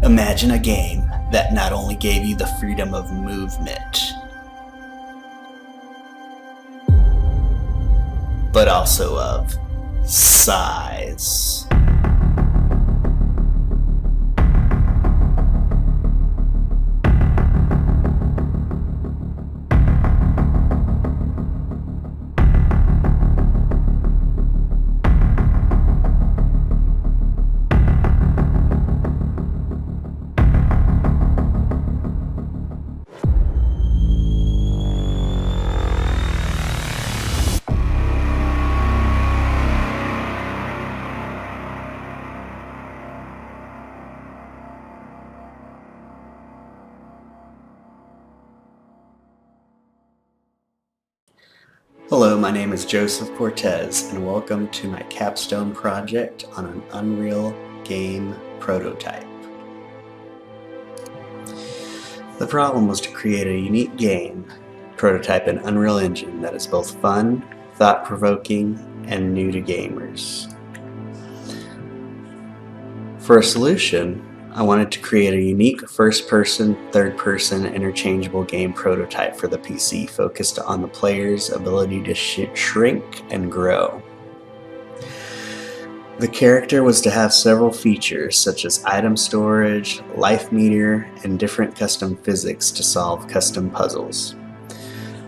Imagine a game that not only gave you the freedom of movement, but also of size. Hello, my name is Joseph Cortez, and welcome to my capstone project on an Unreal game prototype. The problem was to create a unique game prototype in Unreal Engine that is both fun, thought-provoking, and new to gamers. For a solution, I wanted to create a unique first-person, third-person interchangeable game prototype for the PC focused on the player's ability to shrink and grow. The character was to have several features such as item storage, life meter, and different custom physics to solve custom puzzles.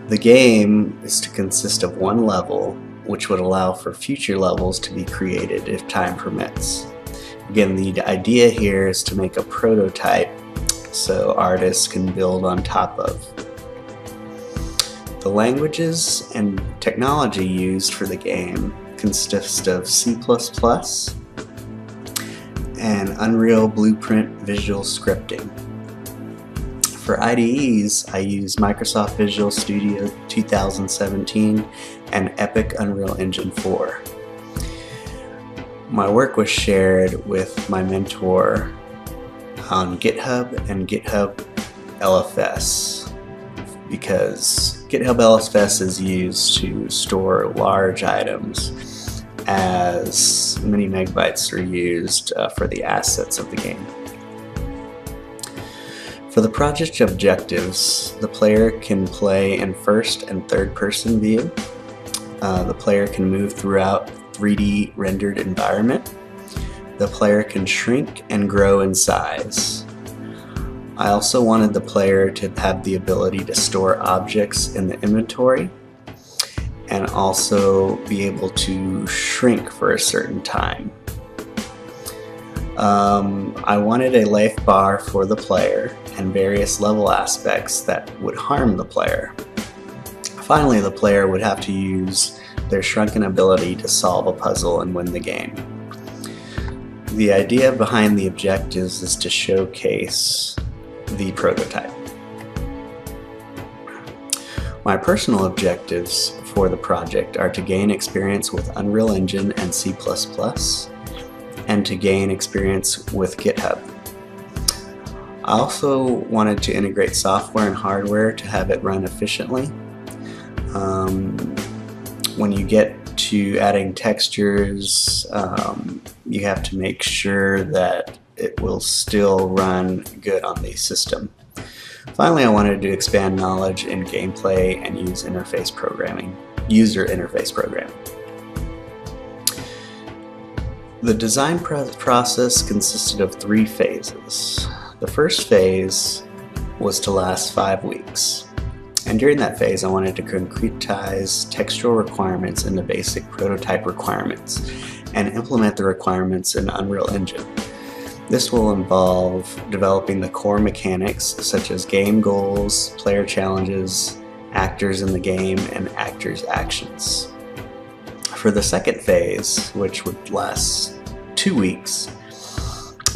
The game is to consist of one level, which would allow for future levels to be created if time permits. Again, the idea here is to make a prototype so artists can build on top of. The languages and technology used for the game consist of C++ and Unreal Blueprint visual scripting. For IDEs, I use Microsoft Visual Studio 2017 and Epic Unreal Engine 4. My work was shared with my mentor on GitHub and GitHub LFS because GitHub LFS is used to store large items as many megabytes are used for the assets of the game. For the project objectives, the player can play in first and third person view. The player can move throughout 3D rendered environment. The player can shrink and grow in size. I also wanted the player to have the ability to store objects in the inventory and also be able to shrink for a certain time. I wanted a life bar for the player and various level aspects that would harm the player. Finally, the player would have to use their shrunken ability to solve a puzzle and win the game. The idea behind the objectives is to showcase the prototype. My personal objectives for the project are to gain experience with Unreal Engine and C++ and to gain experience with GitHub. I also wanted to integrate software and hardware to have it run efficiently. When you get to adding textures, you have to make sure that it will still run good on the system. Finally, I wanted to expand knowledge in gameplay and user interface programming. The design process consisted of 3 phases. The first phase was to last 5 weeks. And during that phase, I wanted to concretize textual requirements into basic prototype requirements and implement the requirements in Unreal Engine. This will involve developing the core mechanics such as game goals, player challenges, actors in the game, and actors' actions. For the second phase, which would last 2 weeks,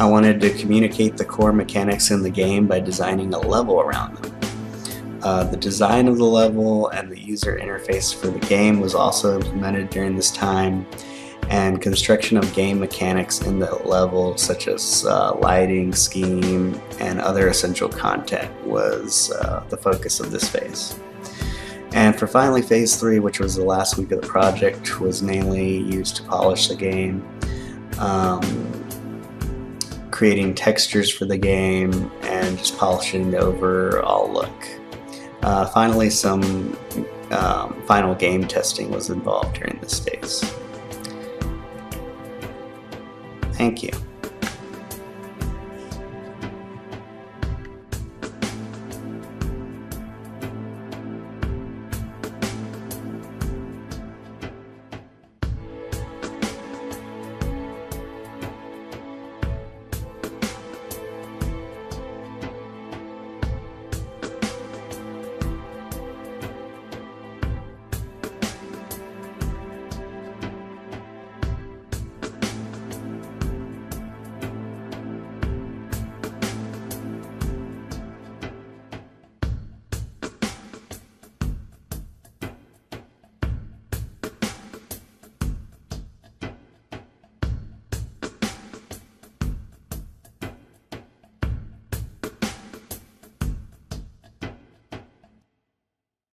I wanted to communicate the core mechanics in the game by designing a level around them. The design of the level and the user interface for the game was also implemented during this time, and construction of game mechanics in the level such as lighting, scheme, and other essential content was the focus of this phase. And for finally phase 3, which was the last week of the project, was mainly used to polish the game, creating textures for the game and just polishing the overall look. Finally, some final game testing was involved during this phase. Thank you.